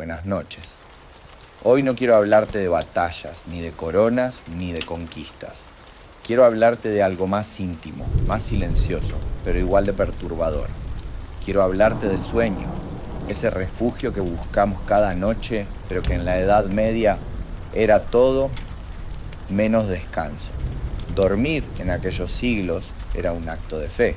buenas noches. Hoy no quiero hablarte de batallas, ni de coronas, ni de conquistas. Quiero hablarte de algo más íntimo, más silencioso, pero igual de perturbador. Quiero hablarte del sueño, ese refugio que buscamos cada noche, pero que en la Edad Media era todo menos descanso. Dormir en aquellos siglos era un acto de fe.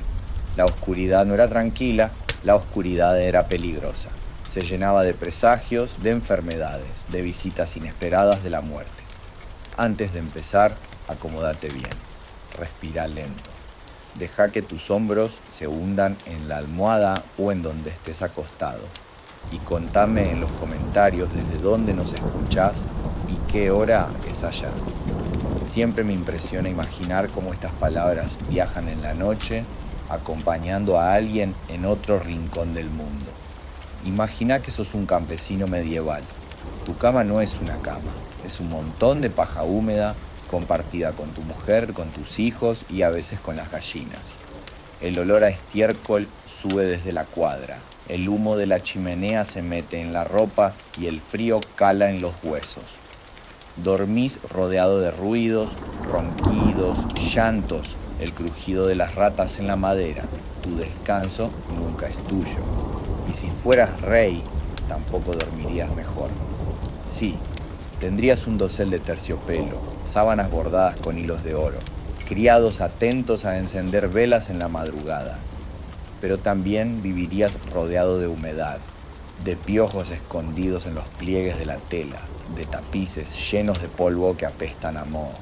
La oscuridad no era tranquila, la oscuridad era peligrosa. Se llenaba de presagios, de enfermedades, de visitas inesperadas de la muerte. Antes de empezar, acomódate bien, respira lento. Deja que tus hombros se hundan en la almohada o en donde estés acostado. Y contame en los comentarios desde dónde nos escuchás y qué hora es allá. Siempre me impresiona imaginar cómo estas palabras viajan en la noche, acompañando a alguien en otro rincón del mundo. Imagina que sos un campesino medieval. Tu cama no es una cama, es un montón de paja húmeda compartida con tu mujer, con tus hijos y a veces con las gallinas. El olor a estiércol sube desde la cuadra, el humo de la chimenea se mete en la ropa y el frío cala en los huesos. Dormís rodeado de ruidos, ronquidos, llantos, el crujido de las ratas en la madera. Tu descanso nunca es tuyo. Y si fueras rey, tampoco dormirías mejor. Sí, tendrías un dosel de terciopelo, sábanas bordadas con hilos de oro, criados atentos a encender velas en la madrugada. Pero también vivirías rodeado de humedad, de piojos escondidos en los pliegues de la tela, de tapices llenos de polvo que apestan a moho.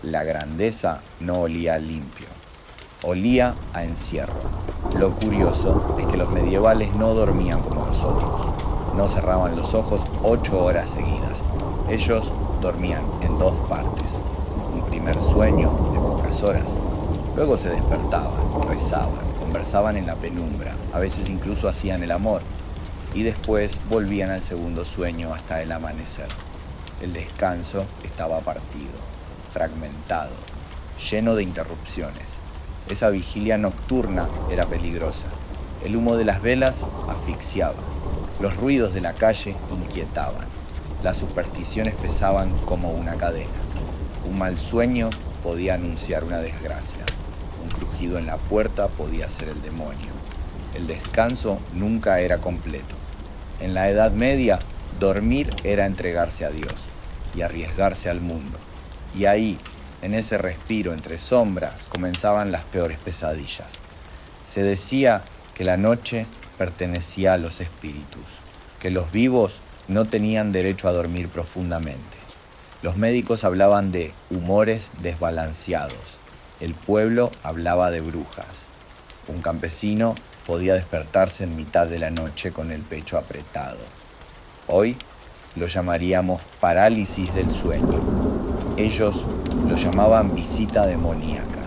La grandeza no olía a limpio, olía a encierro. Lo curioso es que los medievales no dormían como nosotros, no cerraban los ojos 8 horas seguidas. Ellos dormían en 2 partes, un primer sueño de pocas horas, luego se despertaban, rezaban, conversaban en la penumbra, a veces incluso hacían el amor, y después volvían al segundo sueño hasta el amanecer. El descanso estaba partido, fragmentado, lleno de interrupciones. Esa vigilia nocturna era peligrosa. El humo de las velas asfixiaba. Los ruidos de la calle inquietaban. Las supersticiones pesaban como una cadena. Un mal sueño podía anunciar una desgracia. Un crujido en la puerta podía ser el demonio. El descanso nunca era completo. En la Edad Media, dormir era entregarse a Dios y arriesgarse al mundo. Y ahí, en ese respiro entre sombras, comenzaban las peores pesadillas. Se decía que la noche pertenecía a los espíritus, que los vivos no tenían derecho a dormir profundamente. Los médicos hablaban de humores desbalanceados. El pueblo hablaba de brujas. Un campesino podía despertarse en mitad de la noche con el pecho apretado. Hoy lo llamaríamos parálisis del sueño. Ellos lo llamaban visita demoníaca.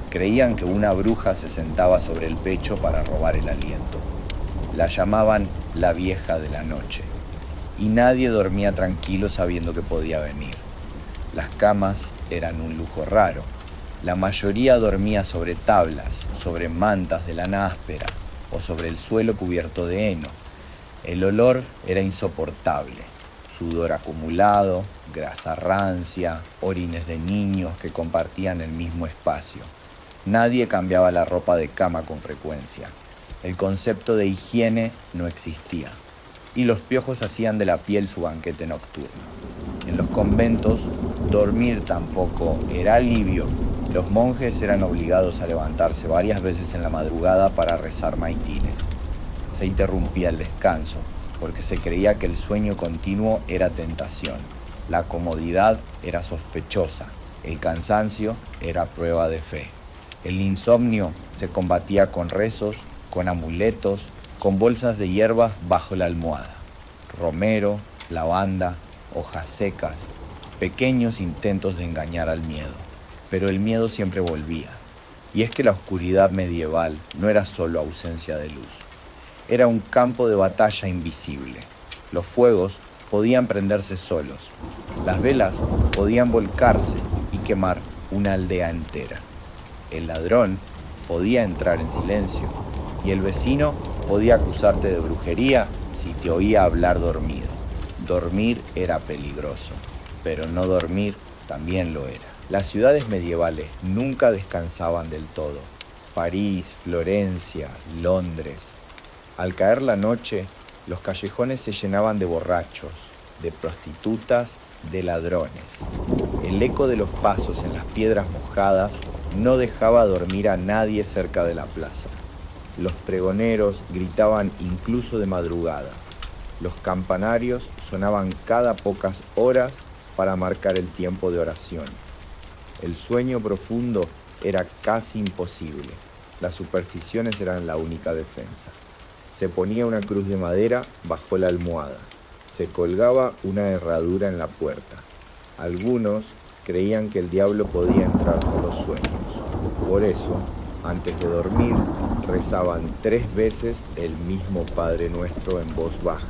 Creían que una bruja se sentaba sobre el pecho para robar el aliento. La llamaban la vieja de la noche. Y nadie dormía tranquilo sabiendo que podía venir. Las camas eran un lujo raro. La mayoría dormía sobre tablas, sobre mantas de lana áspera o sobre el suelo cubierto de heno. El olor era insoportable. Sudor acumulado, grasa rancia, orines de niños que compartían el mismo espacio. Nadie cambiaba la ropa de cama con frecuencia. El concepto de higiene no existía. Y los piojos hacían de la piel su banquete nocturno. En los conventos, dormir tampoco era alivio. Los monjes eran obligados a levantarse varias veces en la madrugada para rezar maitines. Se interrumpía el descanso, porque se creía que el sueño continuo era tentación. La comodidad era sospechosa, el cansancio era prueba de fe. El insomnio se combatía con rezos, con amuletos, con bolsas de hierbas bajo la almohada. Romero, lavanda, hojas secas, pequeños intentos de engañar al miedo. Pero el miedo siempre volvía. Y es que la oscuridad medieval no era solo ausencia de luz. Era un campo de batalla invisible. Los fuegos podían prenderse solos. Las velas podían volcarse y quemar una aldea entera. El ladrón podía entrar en silencio y el vecino podía acusarte de brujería si te oía hablar dormido. Dormir era peligroso, pero no dormir también lo era. Las ciudades medievales nunca descansaban del todo. París, Florencia, Londres. Al caer la noche, los callejones se llenaban de borrachos, de prostitutas, de ladrones. El eco de los pasos en las piedras mojadas no dejaba dormir a nadie cerca de la plaza. Los pregoneros gritaban incluso de madrugada. Los campanarios sonaban cada pocas horas para marcar el tiempo de oración. El sueño profundo era casi imposible. Las supersticiones eran la única defensa. Se ponía una cruz de madera bajo la almohada. Se colgaba una herradura en la puerta. Algunos creían que el diablo podía entrar por los sueños. Por eso, antes de dormir, rezaban 3 veces el mismo Padre Nuestro en voz baja,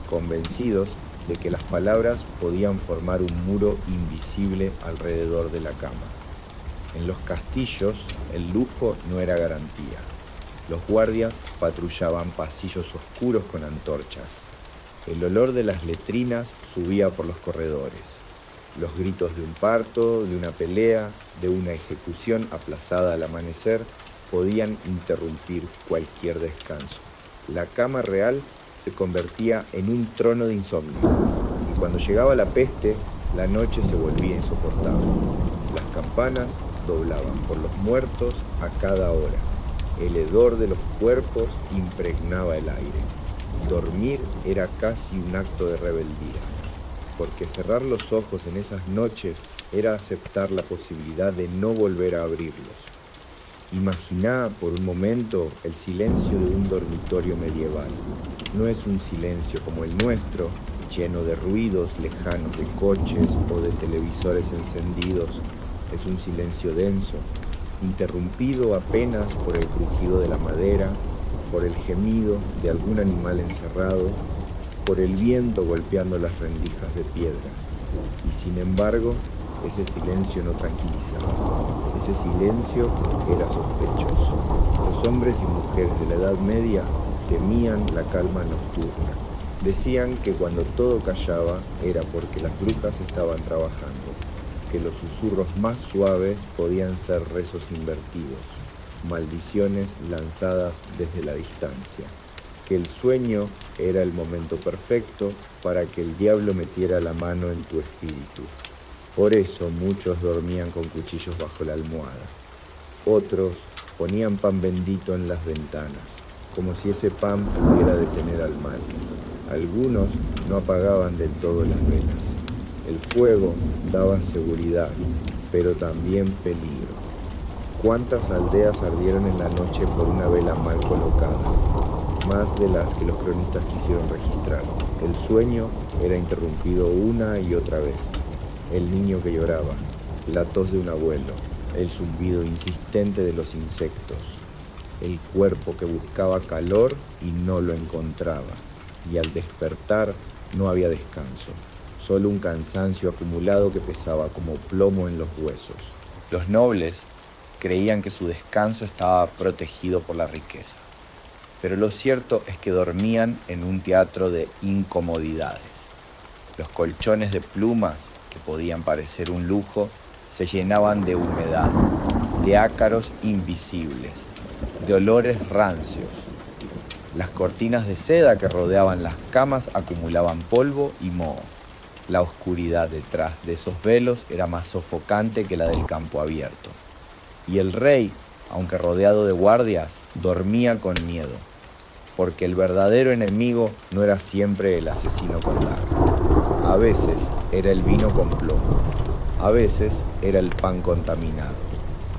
convencidos de que las palabras podían formar un muro invisible alrededor de la cama. En los castillos, el lujo no era garantía. Los guardias patrullaban pasillos oscuros con antorchas. El olor de las letrinas subía por los corredores. Los gritos de un parto, de una pelea, de una ejecución aplazada al amanecer podían interrumpir cualquier descanso. La cama real se convertía en un trono de insomnio, y cuando llegaba la peste, la noche se volvía insoportable. Las campanas doblaban por los muertos a cada hora. El hedor de los cuerpos impregnaba el aire. Dormir era casi un acto de rebeldía, porque cerrar los ojos en esas noches era aceptar la posibilidad de no volver a abrirlos. Imaginá por un momento el silencio de un dormitorio medieval. No es un silencio como el nuestro, lleno de ruidos lejanos de coches o de televisores encendidos. Es un silencio denso, interrumpido apenas por el crujido de la madera, por el gemido de algún animal encerrado, por el viento golpeando las rendijas de piedra. Y sin embargo, ese silencio no tranquilizaba. Ese silencio era sospechoso. Los hombres y mujeres de la Edad Media temían la calma nocturna. Decían que cuando todo callaba era porque las brujas estaban trabajando, que los susurros más suaves podían ser rezos invertidos, maldiciones lanzadas desde la distancia, que el sueño era el momento perfecto para que el diablo metiera la mano en tu espíritu. Por eso muchos dormían con cuchillos bajo la almohada. Otros ponían pan bendito en las ventanas, como si ese pan pudiera detener al mal. Algunos no apagaban del todo las velas. El fuego daba seguridad, pero también peligro. ¿Cuántas aldeas ardieron en la noche por una vela mal colocada? Más de las que los cronistas quisieron registrar. El sueño era interrumpido una y otra vez. El niño que lloraba, la tos de un abuelo, el zumbido insistente de los insectos, el cuerpo que buscaba calor y no lo encontraba, y al despertar no había descanso, solo un cansancio acumulado que pesaba como plomo en los huesos. Los nobles creían que su descanso estaba protegido por la riqueza, pero lo cierto es que dormían en un teatro de incomodidades. Los colchones de plumas, que podían parecer un lujo, se llenaban de humedad, de ácaros invisibles, de olores rancios. Las cortinas de seda que rodeaban las camas acumulaban polvo y moho. La oscuridad detrás de esos velos era más sofocante que la del campo abierto. Y el rey, aunque rodeado de guardias, dormía con miedo, porque el verdadero enemigo no era siempre el asesino con daga. A veces era el vino con plomo, a veces era el pan contaminado,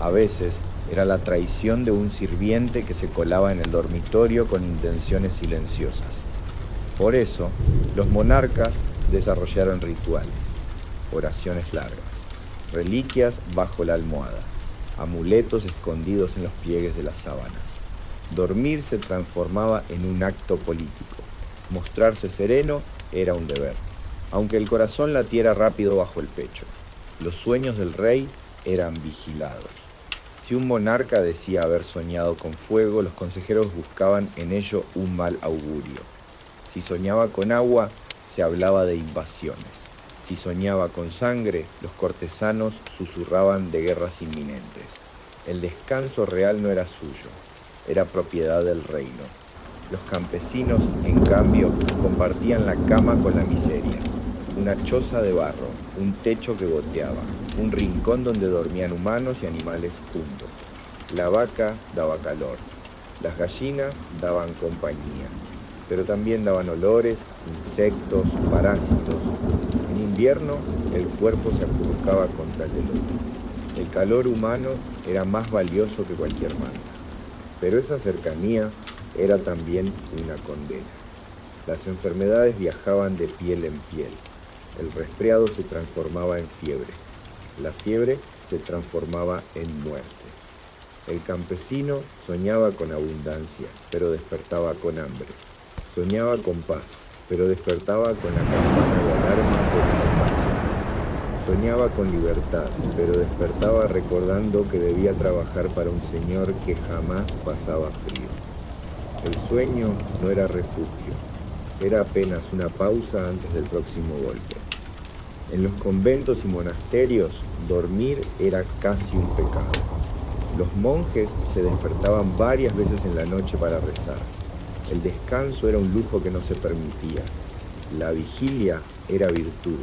a veces era la traición de un sirviente que se colaba en el dormitorio con intenciones silenciosas. Por eso, los monarcas desarrollaron rituales, oraciones largas, reliquias bajo la almohada, amuletos escondidos en los pliegues de las sábanas. Dormir se transformaba en un acto político. Mostrarse sereno era un deber, aunque el corazón latiera rápido bajo el pecho. Los sueños del rey eran vigilados. Si un monarca decía haber soñado con fuego, los consejeros buscaban en ello un mal augurio. Si soñaba con agua, se hablaba de invasiones. Si soñaba con sangre, los cortesanos susurraban de guerras inminentes. El descanso real no era suyo, era propiedad del reino. Los campesinos, en cambio, compartían la cama con la miseria. Una choza de barro, un techo que goteaba, un rincón donde dormían humanos y animales juntos. La vaca daba calor, las gallinas daban compañía, pero también daban olores, insectos, parásitos. En invierno, el cuerpo se acurrucaba contra el del otro. El calor humano era más valioso que cualquier manta, pero esa cercanía era también una condena. Las enfermedades viajaban de piel en piel. El resfriado se transformaba en fiebre. La fiebre se transformaba en muerte. El campesino soñaba con abundancia, pero despertaba con hambre. Soñaba con paz, pero despertaba con la campana de alarma por una invasión. Soñaba con libertad, pero despertaba recordando que debía trabajar para un señor que jamás pasaba frío. El sueño no era refugio, era apenas una pausa antes del próximo golpe. En los conventos y monasterios, dormir era casi un pecado. Los monjes se despertaban varias veces en la noche para rezar. El descanso era un lujo que no se permitía. La vigilia era virtud.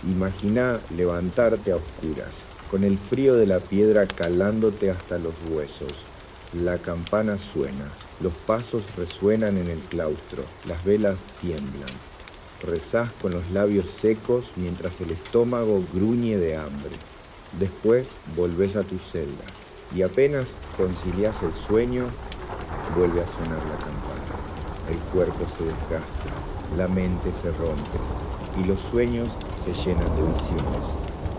Imaginá levantarte a oscuras, con el frío de la piedra calándote hasta los huesos. La campana suena, los pasos resuenan en el claustro, las velas tiemblan. Rezás con los labios secos mientras el estómago gruñe de hambre. Después volvés a tu celda y apenas conciliás el sueño, vuelve a sonar la campana. El cuerpo se desgasta, la mente se rompe y los sueños se llenan de visiones.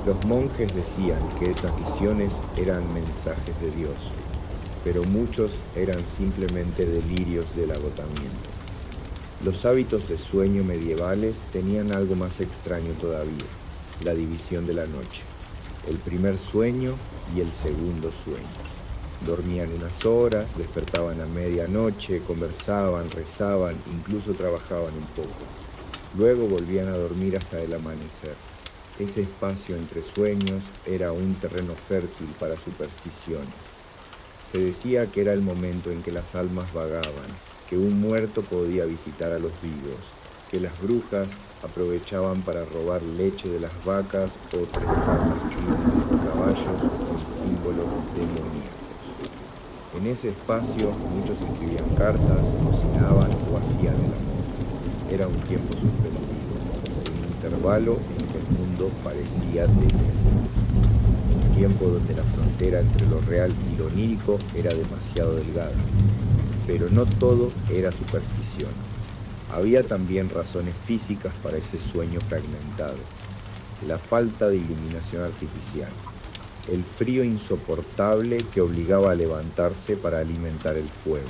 Los monjes decían que esas visiones eran mensajes de Dios, pero muchos eran simplemente delirios del agotamiento. Los hábitos de sueño medievales tenían algo más extraño todavía, la división de la noche. El primer sueño y el segundo sueño. Dormían unas horas, despertaban a medianoche, conversaban, rezaban, incluso trabajaban un poco. Luego volvían a dormir hasta el amanecer. Ese espacio entre sueños era un terreno fértil para supersticiones. Se decía que era el momento en que las almas vagaban, que un muerto podía visitar a los vivos, que las brujas aprovechaban para robar leche de las vacas o trenzar las crines de los caballos con símbolos demoníacos. En ese espacio muchos escribían cartas, cocinaban o hacían el amor. Era un tiempo suspendido, un intervalo en que el mundo parecía detenido. Un tiempo donde la frontera entre lo real y lo onírico era demasiado delgada. Pero no todo era superstición. Había también razones físicas para ese sueño fragmentado. La falta de iluminación artificial, el frío insoportable que obligaba a levantarse para alimentar el fuego,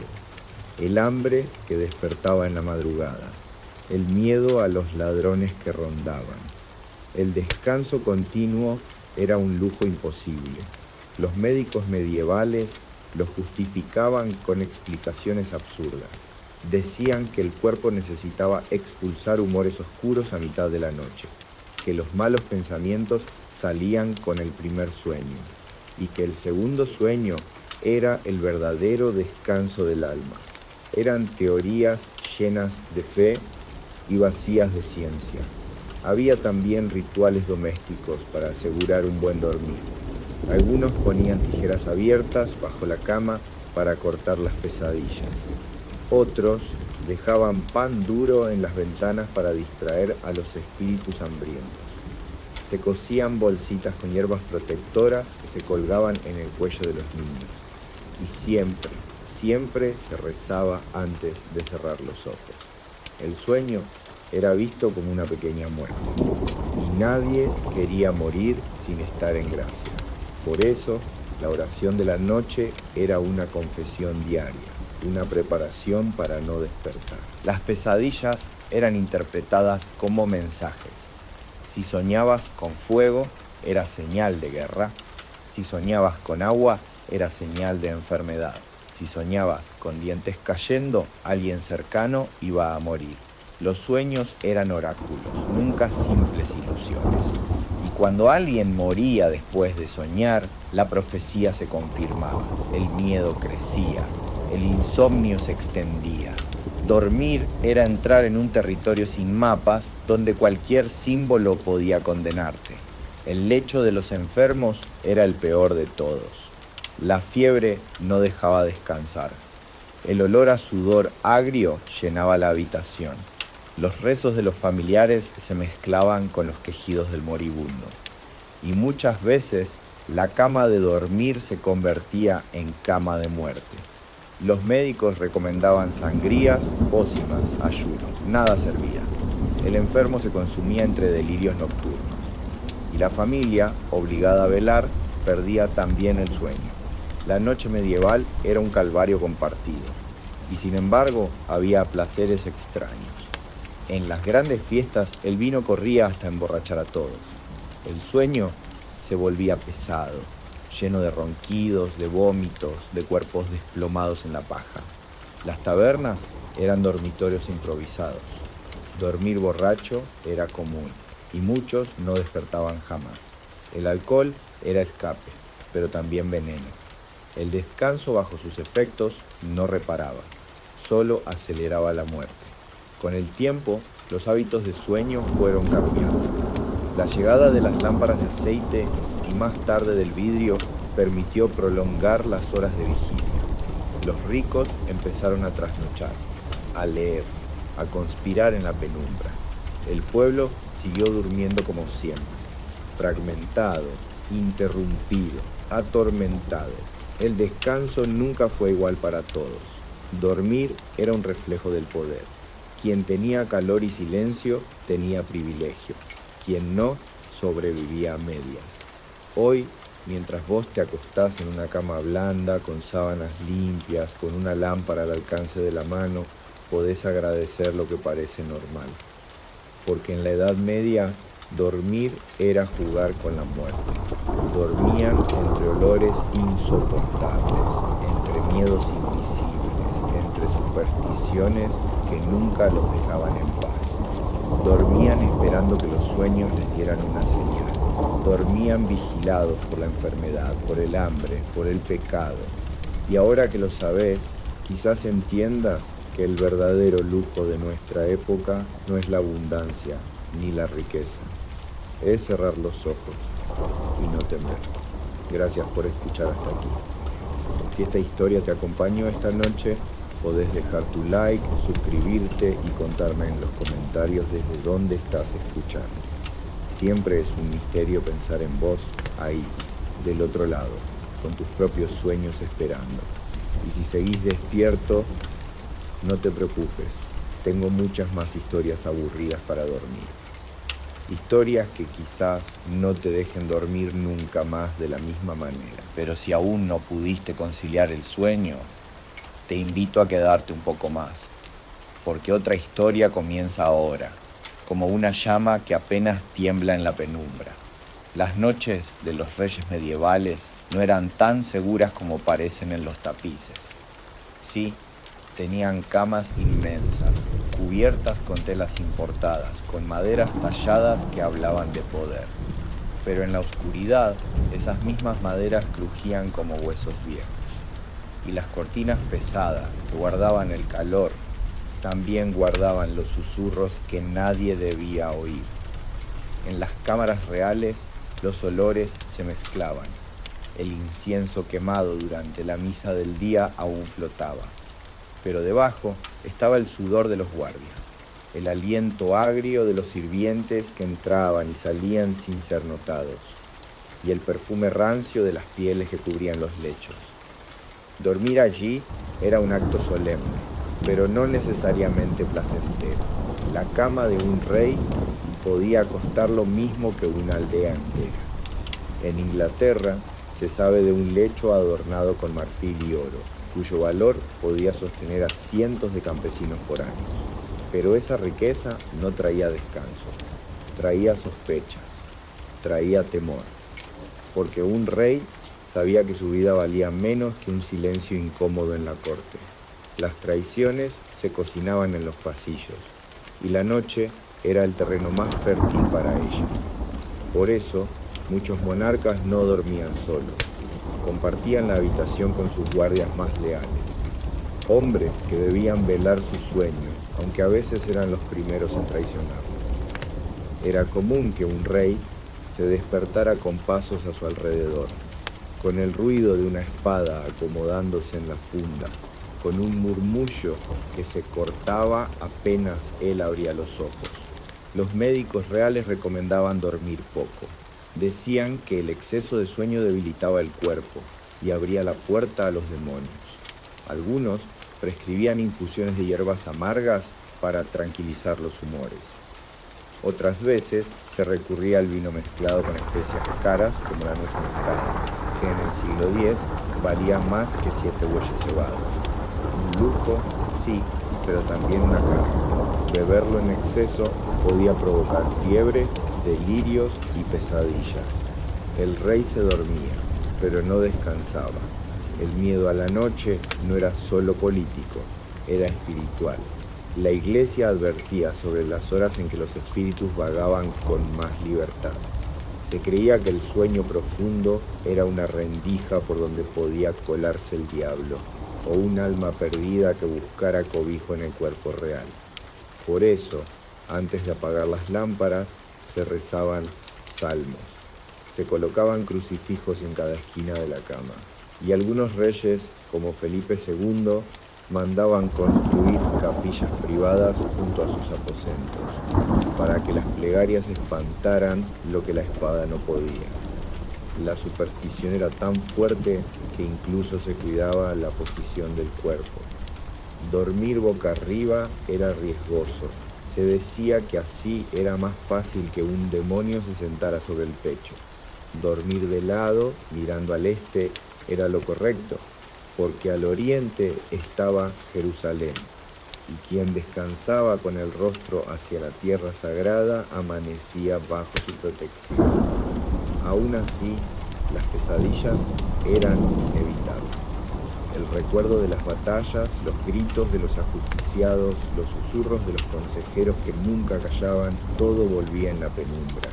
el hambre que despertaba en la madrugada, el miedo a los ladrones que rondaban. El descanso continuo era un lujo imposible. Los médicos medievales lo justificaban con explicaciones absurdas. Decían que el cuerpo necesitaba expulsar humores oscuros a mitad de la noche, que los malos pensamientos salían con el primer sueño y que el segundo sueño era el verdadero descanso del alma. Eran teorías llenas de fe y vacías de ciencia. Había también rituales domésticos para asegurar un buen dormir. Algunos ponían tijeras abiertas bajo la cama para cortar las pesadillas. Otros dejaban pan duro en las ventanas para distraer a los espíritus hambrientos. Se cosían bolsitas con hierbas protectoras que se colgaban en el cuello de los niños. Y siempre se rezaba antes de cerrar los ojos. El sueño era visto como una pequeña muerte. Y nadie quería morir sin estar en gracia. Por eso, la oración de la noche era una confesión diaria, una preparación para no despertar. Las pesadillas eran interpretadas como mensajes. Si soñabas con fuego, era señal de guerra. Si soñabas con agua, era señal de enfermedad. Si soñabas con dientes cayendo, alguien cercano iba a morir. Los sueños eran oráculos, nunca simples ilusiones. Y cuando alguien moría después de soñar, la profecía se confirmaba, el miedo crecía, el insomnio se extendía. Dormir era entrar en un territorio sin mapas donde cualquier símbolo podía condenarte. El lecho de los enfermos era el peor de todos. La fiebre no dejaba descansar. El olor a sudor agrio llenaba la habitación. Los rezos de los familiares se mezclaban con los quejidos del moribundo. Y muchas veces la cama de dormir se convertía en cama de muerte. Los médicos recomendaban sangrías, pócimas, ayuno. Nada servía. El enfermo se consumía entre delirios nocturnos. Y la familia, obligada a velar, perdía también el sueño. La noche medieval era un calvario compartido. Y sin embargo, había placeres extraños. En las grandes fiestas el vino corría hasta emborrachar a todos. El sueño se volvía pesado, lleno de ronquidos, de vómitos, de cuerpos desplomados en la paja. Las tabernas eran dormitorios improvisados. Dormir borracho era común y muchos no despertaban jamás. El alcohol era escape, pero también veneno. El descanso bajo sus efectos no reparaba, solo aceleraba la muerte. Con el tiempo, los hábitos de sueño fueron cambiando. La llegada de las lámparas de aceite y más tarde del vidrio permitió prolongar las horas de vigilia. Los ricos empezaron a trasnochar, a leer, a conspirar en la penumbra. El pueblo siguió durmiendo como siempre, fragmentado, interrumpido, atormentado. El descanso nunca fue igual para todos. Dormir era un reflejo del poder. Quien tenía calor y silencio tenía privilegio. Quien no, sobrevivía a medias. Hoy, mientras vos te acostás en una cama blanda, con sábanas limpias, con una lámpara al alcance de la mano, podés agradecer lo que parece normal. Porque en la Edad Media, dormir era jugar con la muerte. Dormían entre olores insoportables, entre miedos invisibles, entre supersticiones que nunca los dejaban en paz. Dormían esperando que los sueños les dieran una señal. Dormían vigilados por la enfermedad, por el hambre, por el pecado. Y ahora que lo sabés, quizás entiendas que el verdadero lujo de nuestra época no es la abundancia ni la riqueza. Es cerrar los ojos y no temer. Gracias por escuchar hasta aquí. Si esta historia te acompañó esta noche, podés dejar tu like, suscribirte y contarme en los comentarios desde dónde estás escuchando. Siempre es un misterio pensar en vos ahí, del otro lado, con tus propios sueños esperando. Y si seguís despierto, no te preocupes, tengo muchas más historias aburridas para dormir. Historias que quizás no te dejen dormir nunca más de la misma manera. Pero si aún no pudiste conciliar el sueño, te invito a quedarte un poco más, porque otra historia comienza ahora, como una llama que apenas tiembla en la penumbra. Las noches de los reyes medievales no eran tan seguras como parecen en los tapices. Sí, tenían camas inmensas, cubiertas con telas importadas, con maderas talladas que hablaban de poder. Pero en la oscuridad, esas mismas maderas crujían como huesos viejos. Y las cortinas pesadas que guardaban el calor también guardaban los susurros que nadie debía oír. En las cámaras reales los olores se mezclaban. El incienso quemado durante la misa del día aún flotaba. Pero debajo estaba el sudor de los guardias, el aliento agrio de los sirvientes que entraban y salían sin ser notados, y el perfume rancio de las pieles que cubrían los lechos. Dormir allí era un acto solemne, pero no necesariamente placentero. La cama de un rey podía costar lo mismo que una aldea entera. En Inglaterra se sabe de un lecho adornado con marfil y oro, cuyo valor podía sostener a cientos de campesinos por años. Pero esa riqueza no traía descanso, traía sospechas, traía temor, porque un rey sabía que su vida valía menos que un silencio incómodo en la corte. Las traiciones se cocinaban en los pasillos, y la noche era el terreno más fértil para ellas. Por eso, muchos monarcas no dormían solos, compartían la habitación con sus guardias más leales, hombres que debían velar su sueño, aunque a veces eran los primeros en traicionarlo. Era común que un rey se despertara con pasos a su alrededor, con el ruido de una espada acomodándose en la funda, con un murmullo que se cortaba apenas él abría los ojos. Los médicos reales recomendaban dormir poco. Decían que el exceso de sueño debilitaba el cuerpo y abría la puerta a los demonios. Algunos prescribían infusiones de hierbas amargas para tranquilizar los humores. Otras veces se recurría al vino mezclado con especias caras como la nuez moscada, que en el siglo X valía más que 7 bueyes cebados. Un lujo, sí, pero también una carga. Beberlo en exceso podía provocar fiebre, delirios y pesadillas. El rey se dormía, pero no descansaba. El miedo a la noche no era solo político, era espiritual. La iglesia advertía sobre las horas en que los espíritus vagaban con más libertad. Se creía que el sueño profundo era una rendija por donde podía colarse el diablo, o un alma perdida que buscara cobijo en el cuerpo real. Por eso, antes de apagar las lámparas, se rezaban salmos. Se colocaban crucifijos en cada esquina de la cama. Y algunos reyes, como Felipe II, mandaban construir capillas privadas junto a sus aposentos, para que las plegarias espantaran lo que la espada no podía. La superstición era tan fuerte que incluso se cuidaba la posición del cuerpo. Dormir boca arriba era riesgoso. Se decía que así era más fácil que un demonio se sentara sobre el pecho. Dormir de lado, mirando al este, era lo correcto, porque al oriente estaba Jerusalén, y quien descansaba con el rostro hacia la tierra sagrada amanecía bajo su protección. Aún así, las pesadillas eran inevitables. El recuerdo de las batallas, los gritos de los ajusticiados, los susurros de los consejeros que nunca callaban, todo volvía en la penumbra.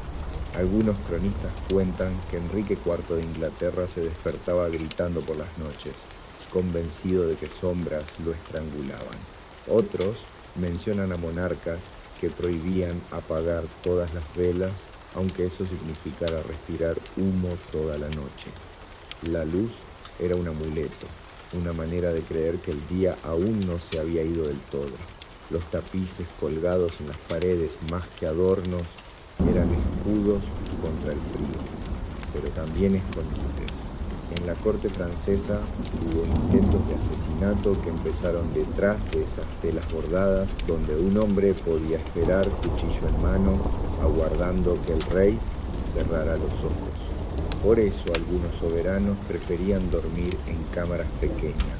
Algunos cronistas cuentan que Enrique IV de Inglaterra se despertaba gritando por las noches, convencido de que sombras lo estrangulaban. Otros mencionan a monarcas que prohibían apagar todas las velas, aunque eso significara respirar humo toda la noche. La luz era un amuleto, una manera de creer que el día aún no se había ido del todo. Los tapices colgados en las paredes, más que adornos, eran escudos contra el frío, pero también escondites. En la corte francesa hubo intentos de asesinato que empezaron detrás de esas telas bordadas, donde un hombre podía esperar, cuchillo en mano, aguardando que el rey cerrara los ojos. Por eso algunos soberanos preferían dormir en cámaras pequeñas,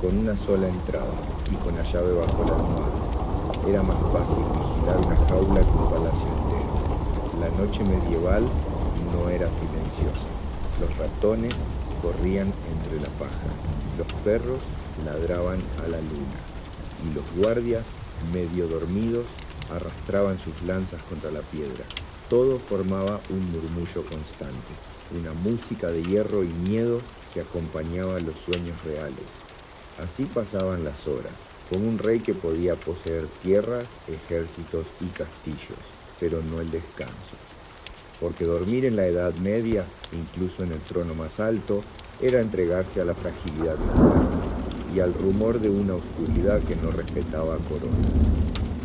con una sola entrada y con la llave bajo la almohada. Era más fácil vigilar una jaula que un palacio entero. La noche medieval no era silenciosa. Los ratones corrían entre la paja, los perros ladraban a la luna, y los guardias, medio dormidos, arrastraban sus lanzas contra la piedra. Todo formaba un murmullo constante, una música de hierro y miedo que acompañaba los sueños reales. Así pasaban las horas, con un rey que podía poseer tierras, ejércitos y castillos, pero no el descanso. Porque dormir en la Edad Media, incluso en el trono más alto, era entregarse a la fragilidad humana y al rumor de una oscuridad que no respetaba coronas.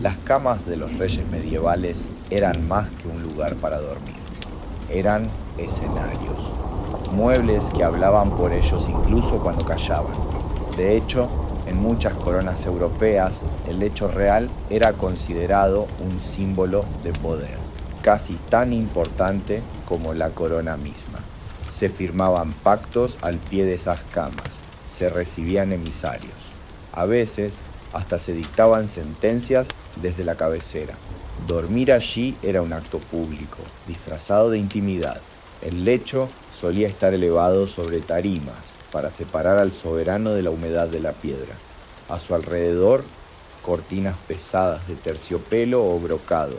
Las camas de los reyes medievales eran más que un lugar para dormir. Eran escenarios, muebles que hablaban por ellos incluso cuando callaban. De hecho, en muchas coronas europeas, el lecho real era considerado un símbolo de poder, casi tan importante como la corona misma. Se firmaban pactos al pie de esas camas, se recibían emisarios. A veces, hasta se dictaban sentencias desde la cabecera. Dormir allí era un acto público, disfrazado de intimidad. El lecho solía estar elevado sobre tarimas para separar al soberano de la humedad de la piedra. A su alrededor cortinas pesadas de terciopelo o brocado,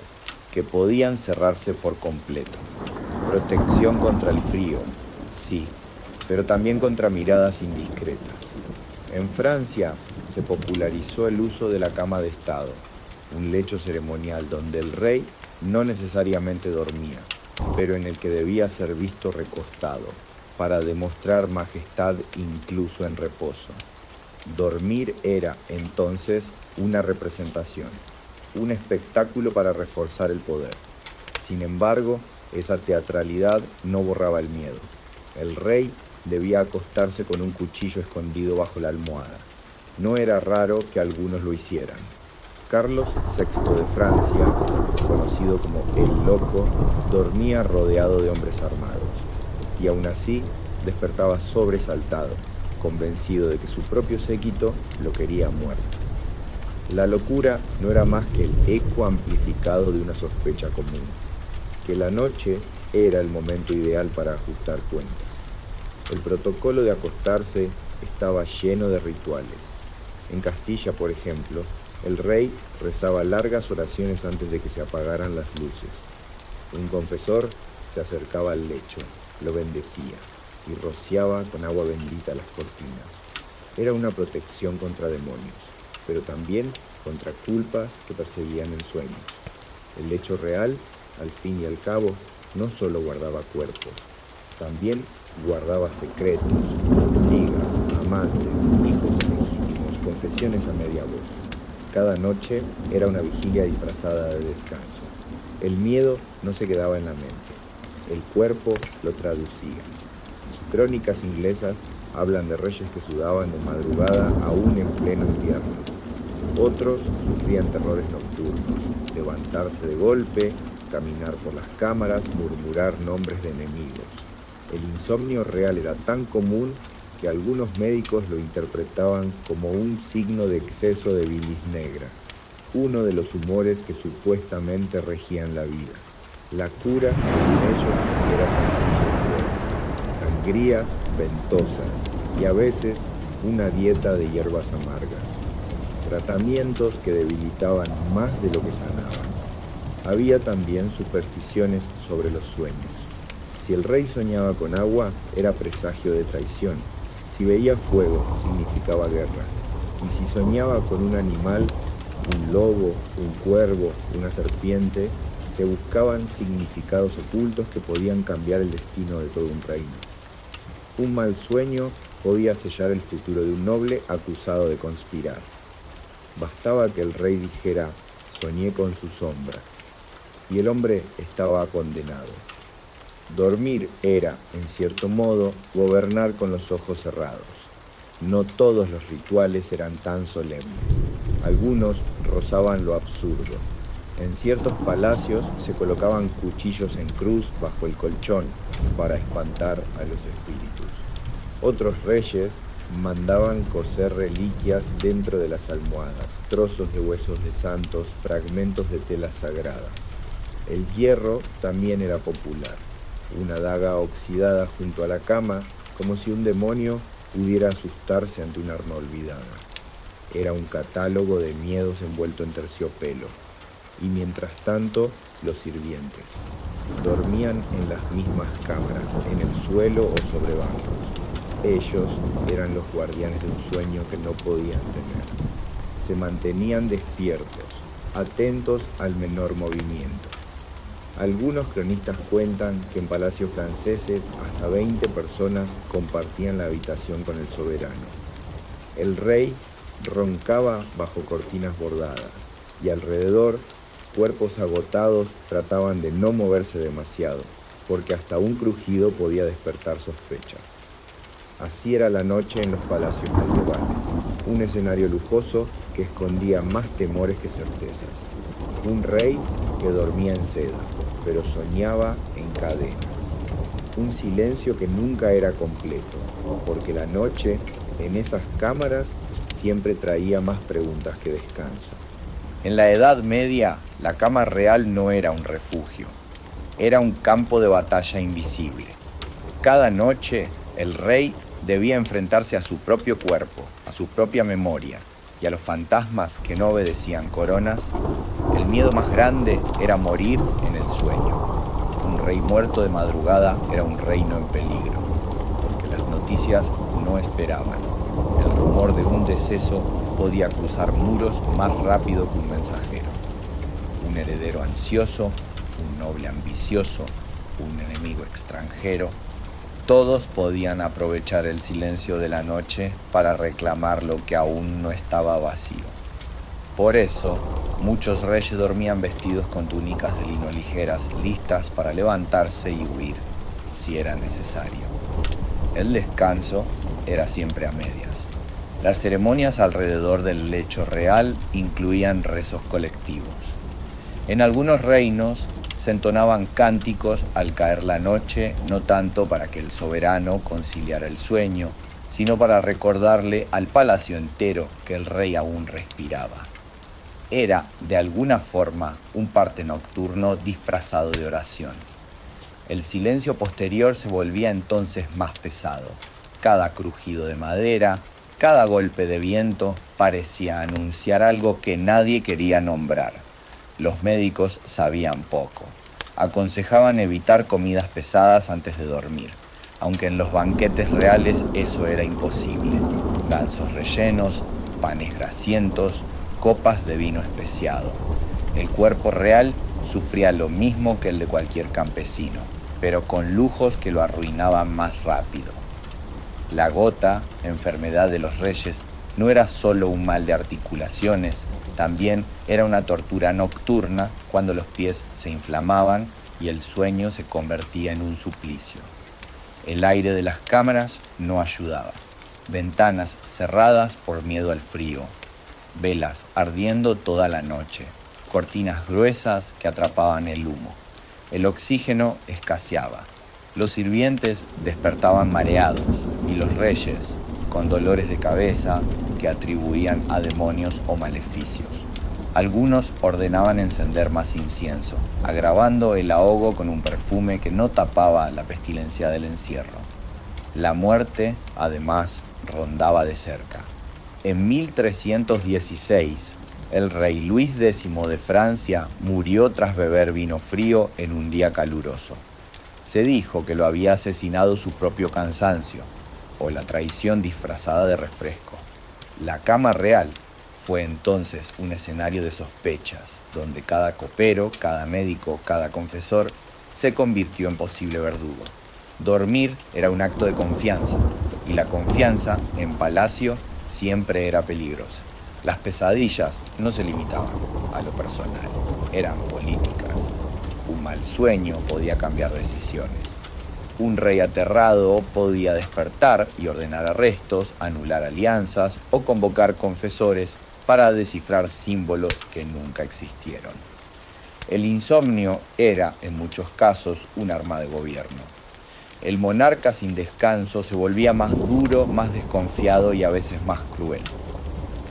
que podían cerrarse por completo. Protección contra el frío, sí, pero también contra miradas indiscretas. En Francia se popularizó el uso de la cama de estado, un lecho ceremonial donde el rey no necesariamente dormía, pero en el que debía ser visto recostado, para demostrar majestad incluso en reposo. Dormir era, entonces, una representación, un espectáculo para reforzar el poder. Sin embargo, esa teatralidad no borraba el miedo. El rey debía acostarse con un cuchillo escondido bajo la almohada. No era raro que algunos lo hicieran. Carlos VI de Francia, conocido como el Loco, dormía rodeado de hombres armados, y aún así despertaba sobresaltado, convencido de que su propio séquito lo quería muerto. La locura no era más que el eco amplificado de una sospecha común, que la noche era el momento ideal para ajustar cuentas. El protocolo de acostarse estaba lleno de rituales. En Castilla, por ejemplo, el rey rezaba largas oraciones antes de que se apagaran las luces. Un confesor se acercaba al lecho, lo bendecía y rociaba con agua bendita las cortinas. Era una protección contra demonios, pero también contra culpas que perseguían en sueños. El lecho real, al fin y al cabo, no solo guardaba cuerpos, también guardaba secretos, intrigas, amantes, hijos ilegítimos, confesiones a media voz. Cada noche era una vigilia disfrazada de descanso. El miedo no se quedaba en la mente, el cuerpo lo traducía. Crónicas inglesas hablan de reyes que sudaban de madrugada aún en pleno invierno. Otros sufrían terrores nocturnos, levantarse de golpe, caminar por las cámaras, murmurar nombres de enemigos. El insomnio real era tan común que algunos médicos lo interpretaban como un signo de exceso de bilis negra, uno de los humores que supuestamente regían la vida. La cura, según ellos, era sencilla y cruel: sangrías ventosas y a veces una dieta de hierbas amargas, tratamientos que debilitaban más de lo que sanaban. Había también supersticiones sobre los sueños. Si el rey soñaba con agua, era presagio de traición. Si veía fuego, significaba guerra. Y si soñaba con un animal, un lobo, un cuervo, una serpiente, se buscaban significados ocultos que podían cambiar el destino de todo un reino. Un mal sueño podía sellar el futuro de un noble acusado de conspirar. Bastaba que el rey dijera: soñé con su sombra, y el hombre estaba condenado. Dormir era, en cierto modo, gobernar con los ojos cerrados. No todos los rituales eran tan solemnes. Algunos rozaban lo absurdo. En ciertos palacios se colocaban cuchillos en cruz bajo el colchón para espantar a los espíritus. Otros reyes mandaban coser reliquias dentro de las almohadas, trozos de huesos de santos, fragmentos de telas sagradas. El hierro también era popular. Una daga oxidada junto a la cama, como si un demonio pudiera asustarse ante un arma olvidada. Era un catálogo de miedos envuelto en terciopelo. Y mientras tanto, los sirvientes dormían en las mismas cámaras, en el suelo o sobre bancos. Ellos eran los guardianes de un sueño que no podían tener. Se mantenían despiertos, atentos al menor movimiento. Algunos cronistas cuentan que en palacios franceses hasta 20 personas compartían la habitación con el soberano. El rey roncaba bajo cortinas bordadas y alrededor cuerpos agotados trataban de no moverse demasiado, porque hasta un crujido podía despertar sospechas. Así era la noche en los palacios medievales, un escenario lujoso que escondía más temores que certezas. Un rey que dormía en seda, pero soñaba en cadenas. Un silencio que nunca era completo, porque la noche en esas cámaras siempre traía más preguntas que descanso. En la Edad Media, la cama real no era un refugio, era un campo de batalla invisible. Cada noche, el rey debía enfrentarse a su propio cuerpo, a su propia memoria, y a los fantasmas que no obedecían coronas, el miedo más grande era morir en el sueño. Un rey muerto de madrugada era un reino en peligro, porque las noticias no esperaban. El rumor de un deceso podía cruzar muros más rápido que un mensajero. Un heredero ansioso, un noble ambicioso, un enemigo extranjero, todos podían aprovechar el silencio de la noche para reclamar lo que aún no estaba vacío. Por eso, muchos reyes dormían vestidos con túnicas de lino ligeras, listas para levantarse y huir, si era necesario. El descanso era siempre a medias. Las ceremonias alrededor del lecho real incluían rezos colectivos. En algunos reinos se entonaban cánticos al caer la noche, no tanto para que el soberano conciliara el sueño, sino para recordarle al palacio entero que el rey aún respiraba. Era, de alguna forma, un parte nocturno disfrazado de oración. El silencio posterior se volvía entonces más pesado. Cada crujido de madera, cada golpe de viento parecía anunciar algo que nadie quería nombrar. Los médicos sabían poco. Aconsejaban evitar comidas pesadas antes de dormir, aunque en los banquetes reales eso era imposible. Gansos rellenos, panes grasientos, copas de vino especiado. El cuerpo real sufría lo mismo que el de cualquier campesino, pero con lujos que lo arruinaban más rápido. La gota, enfermedad de los reyes, no era solo un mal de articulaciones, también era una tortura nocturna cuando los pies se inflamaban y el sueño se convertía en un suplicio. El aire de las cámaras no ayudaba. Ventanas cerradas por miedo al frío. Velas ardiendo toda la noche. Cortinas gruesas que atrapaban el humo. El oxígeno escaseaba. Los sirvientes despertaban mareados y los reyes con dolores de cabeza que atribuían a demonios o maleficios. Algunos ordenaban encender más incienso, agravando el ahogo con un perfume que no tapaba la pestilencia del encierro. La muerte, además, rondaba de cerca. En 1316, el rey Luis X de Francia murió tras beber vino frío en un día caluroso. Se dijo que lo había asesinado su propio cansancio, o la traición disfrazada de refresco. La cama real fue entonces un escenario de sospechas, donde cada copero, cada médico, cada confesor se convirtió en posible verdugo. Dormir era un acto de confianza, y la confianza en palacio siempre era peligrosa. Las pesadillas no se limitaban a lo personal, eran políticas. Un mal sueño podía cambiar decisiones. Un rey aterrado podía despertar y ordenar arrestos, anular alianzas o convocar confesores para descifrar símbolos que nunca existieron. El insomnio era, en muchos casos, un arma de gobierno. El monarca sin descanso se volvía más duro, más desconfiado y a veces más cruel.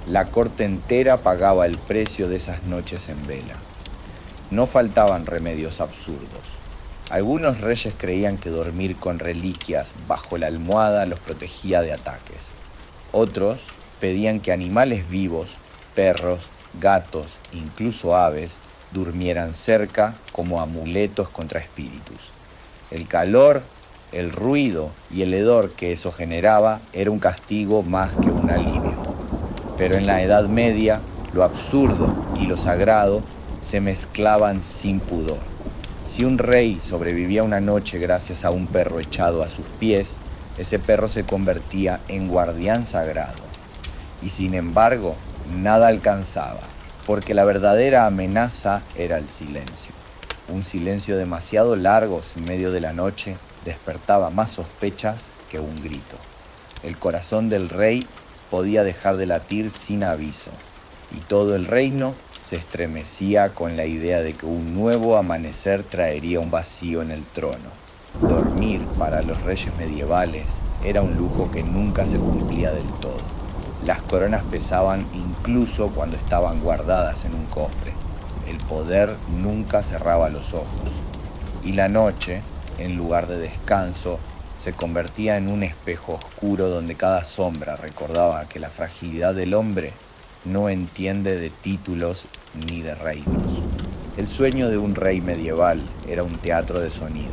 La corte entera pagaba el precio de esas noches en vela. No faltaban remedios absurdos. Algunos reyes creían que dormir con reliquias bajo la almohada los protegía de ataques. Otros pedían que animales vivos, perros, gatos, incluso aves, durmieran cerca como amuletos contra espíritus. El calor, el ruido y el hedor que eso generaba era un castigo más que un alivio. Pero en la Edad Media, lo absurdo y lo sagrado se mezclaban sin pudor. Si un rey sobrevivía una noche gracias a un perro echado a sus pies, ese perro se convertía en guardián sagrado. Y sin embargo, nada alcanzaba, porque la verdadera amenaza era el silencio. Un silencio demasiado largo en medio de la noche despertaba más sospechas que un grito. El corazón del rey podía dejar de latir sin aviso, y todo el reino se estremecía con la idea de que un nuevo amanecer traería un vacío en el trono. Dormir para los reyes medievales era un lujo que nunca se cumplía del todo. Las coronas pesaban incluso cuando estaban guardadas en un cofre. El poder nunca cerraba los ojos. Y la noche, en lugar de descanso, se convertía en un espejo oscuro donde cada sombra recordaba que la fragilidad del hombre no entiende de títulos ni de reinos. El sueño de un rey medieval era un teatro de sonidos.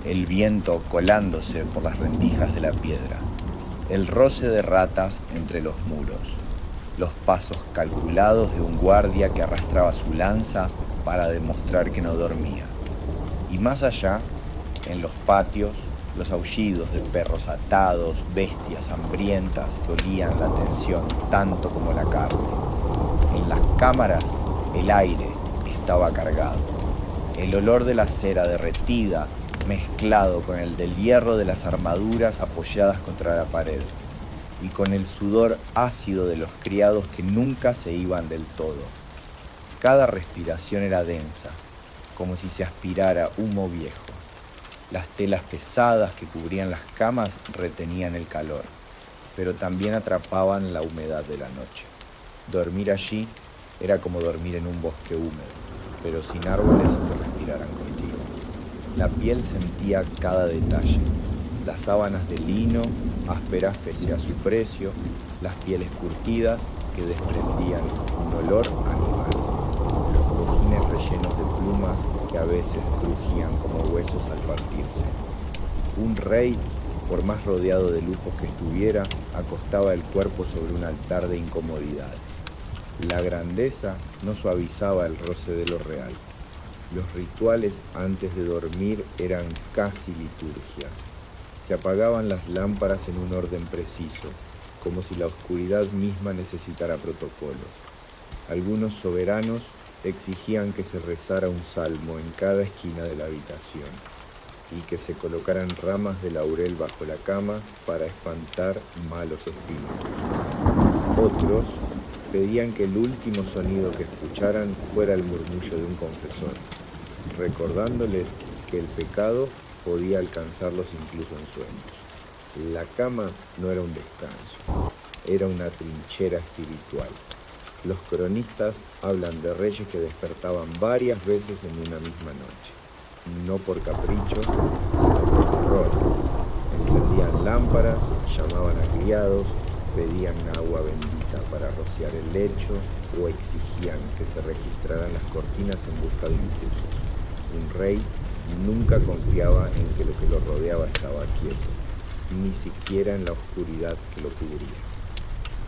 El viento colándose por las rendijas de la piedra, el roce de ratas entre los muros, los pasos calculados de un guardia que arrastraba su lanza para demostrar que no dormía. Y más allá, en los patios, los aullidos de perros atados, bestias hambrientas que olían la atención tanto como la carne. En las cámaras, el aire estaba cargado. El olor de la cera derretida mezclado con el del hierro de las armaduras apoyadas contra la pared y con el sudor ácido de los criados que nunca se iban del todo. Cada respiración era densa, como si se aspirara humo viejo. Las telas pesadas que cubrían las camas retenían el calor, pero también atrapaban la humedad de la noche. Dormir allí era como dormir en un bosque húmedo, pero sin árboles que respiraran contigo. La piel sentía cada detalle, las sábanas de lino, ásperas pese a su precio, las pieles curtidas que desprendían un olor animal, los cojines rellenos de plumas que a veces crujían como huesos al partirse. Un rey, por más rodeado de lujos que estuviera, acostaba el cuerpo sobre un altar de incomodidades. La grandeza no suavizaba el roce de lo real. Los rituales antes de dormir eran casi liturgias. Se apagaban las lámparas en un orden preciso, como si la oscuridad misma necesitara protocolos. Algunos soberanos exigían que se rezara un salmo en cada esquina de la habitación y que se colocaran ramas de laurel bajo la cama para espantar malos espíritus. Otros pedían que el último sonido que escucharan fuera el murmullo de un confesor, recordándoles que el pecado podía alcanzarlos incluso en sueños. La cama no era un descanso, era una trinchera espiritual. Los cronistas hablan de reyes que despertaban varias veces en una misma noche, no por capricho, sino por terror. Encendían lámparas, llamaban a criados, pedían agua bendita para rociar el lecho o exigían que se registraran las cortinas en busca de intrusos. Un rey nunca confiaba en que lo que lo rodeaba estaba quieto, ni siquiera en la oscuridad que lo cubría.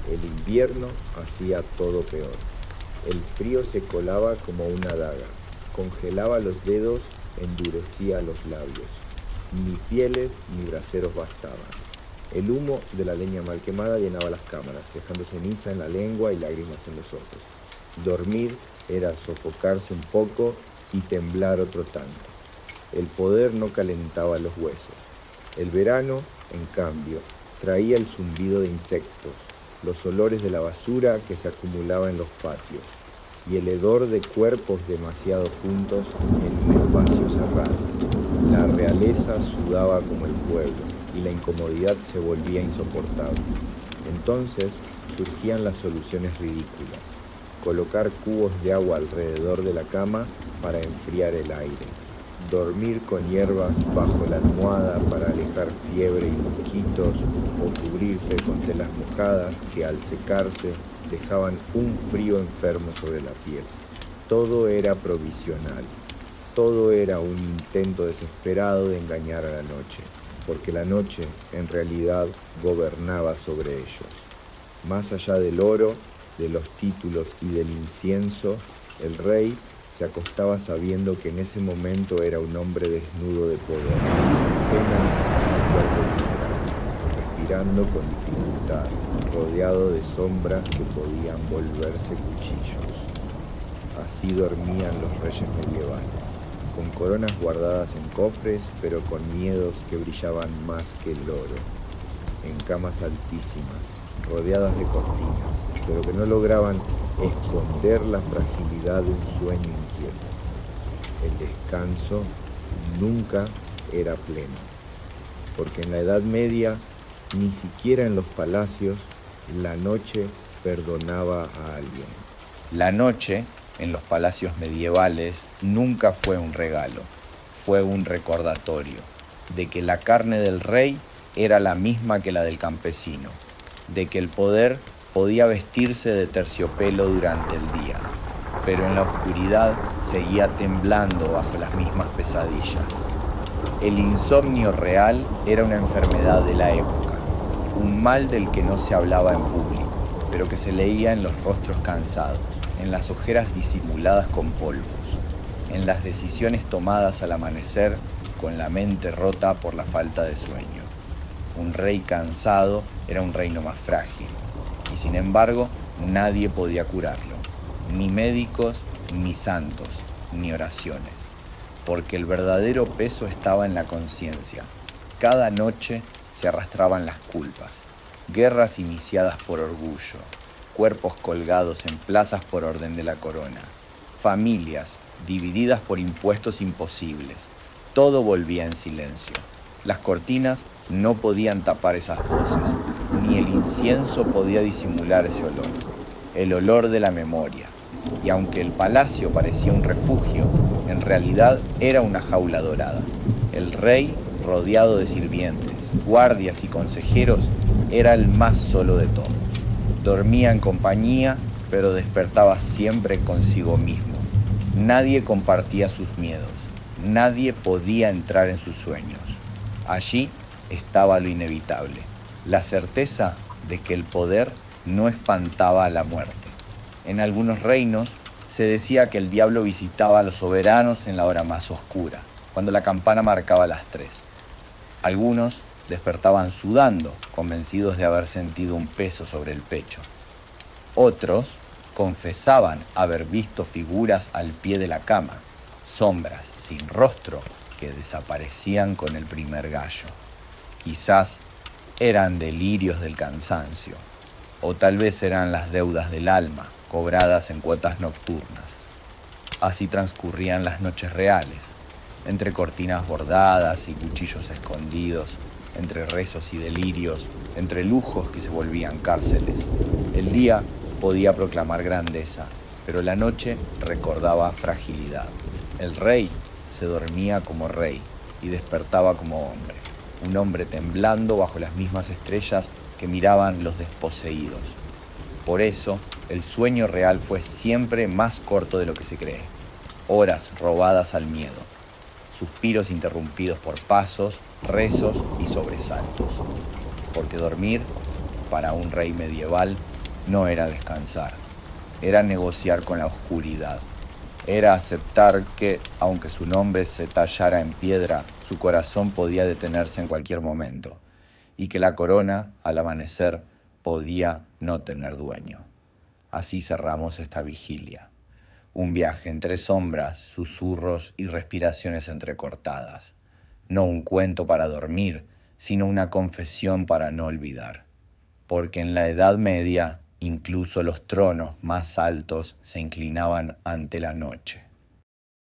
El invierno hacía todo peor. El frío se colaba como una daga, congelaba los dedos, endurecía los labios. Ni pieles ni braseros bastaban. El humo de la leña mal quemada llenaba las cámaras, dejando ceniza en la lengua y lágrimas en los ojos. Dormir era sofocarse un poco y temblar otro tanto. El poder no calentaba los huesos. El verano, en cambio, traía el zumbido de insectos, los olores de la basura que se acumulaba en los patios y el hedor de cuerpos demasiado juntos en un espacio cerrado. La realeza sudaba como el pueblo y la incomodidad se volvía insoportable. Entonces surgían las soluciones ridículas: colocar cubos de agua alrededor de la cama para enfriar el aire, dormir con hierbas bajo la almohada para alejar fiebre y mosquitos, o cubrirse con telas mojadas que al secarse dejaban un frío enfermo sobre la piel. Todo era provisional, todo era un intento desesperado de engañar a la noche, porque la noche en realidad gobernaba sobre ellos. Más allá del oro, de los títulos y del incienso, el rey se acostaba sabiendo que en ese momento era un hombre desnudo de poder, apenas un cuerpo libre, respirando con dificultad, rodeado de sombras que podían volverse cuchillos. Así dormían los reyes medievales, con coronas guardadas en cofres, pero con miedos que brillaban más que el oro, en camas altísimas, rodeadas de cortinas, pero que no lograban esconder la fragilidad de un sueño inquieto. El descanso nunca era pleno, porque en la Edad Media, ni siquiera en los palacios, la noche perdonaba a alguien. La noche, en los palacios medievales, nunca fue un regalo, fue un recordatorio de que la carne del rey era la misma que la del campesino, de que el poder Podía vestirse de terciopelo durante el día, pero en la oscuridad seguía temblando bajo las mismas pesadillas. El insomnio real era una enfermedad de la época, un mal del que no se hablaba en público, pero que se leía en los rostros cansados, en las ojeras disimuladas con polvos, en las decisiones tomadas al amanecer con la mente rota por la falta de sueño. Un rey cansado era un reino más frágil, y sin embargo nadie podía curarlo, ni médicos, ni santos, ni oraciones, porque el verdadero peso estaba en la conciencia. Cada noche se arrastraban las culpas, guerras iniciadas por orgullo, cuerpos colgados en plazas por orden de la corona, familias divididas por impuestos imposibles. Todo volvía en silencio. Las cortinas no podían tapar esas voces, ni el incienso podía disimular ese olor, el olor de la memoria. Y aunque el palacio parecía un refugio, en realidad era una jaula dorada. El rey, rodeado de sirvientes, guardias y consejeros, era el más solo de todos. Dormía en compañía, pero despertaba siempre consigo mismo. Nadie compartía sus miedos, nadie podía entrar en sus sueños. Allí estaba lo inevitable, la certeza de que el poder no espantaba a la muerte. En algunos reinos se decía que el diablo visitaba a los soberanos en la hora más oscura, cuando la campana marcaba las 3. Algunos despertaban sudando, convencidos de haber sentido un peso sobre el pecho. Otros confesaban haber visto figuras al pie de la cama, sombras sin rostro que desaparecían con el primer gallo. Quizás eran delirios del cansancio, o tal vez eran las deudas del alma, cobradas en cuotas nocturnas. Así transcurrían las noches reales, entre cortinas bordadas y cuchillos escondidos, entre rezos y delirios, entre lujos que se volvían cárceles. El día podía proclamar grandeza, pero la noche recordaba fragilidad. El rey se dormía como rey y despertaba como hombre, un hombre temblando bajo las mismas estrellas que miraban los desposeídos. Por eso, el sueño real fue siempre más corto de lo que se cree. Horas robadas al miedo, suspiros interrumpidos por pasos, rezos y sobresaltos. Porque dormir, para un rey medieval, no era descansar, era negociar con la oscuridad. Era aceptar que, aunque su nombre se tallara en piedra, su corazón podía detenerse en cualquier momento, y que la corona, al amanecer, podía no tener dueño. Así cerramos esta vigilia. Un viaje entre sombras, susurros y respiraciones entrecortadas. No un cuento para dormir, sino una confesión para no olvidar. Porque en la Edad Media, incluso los tronos más altos se inclinaban ante la noche.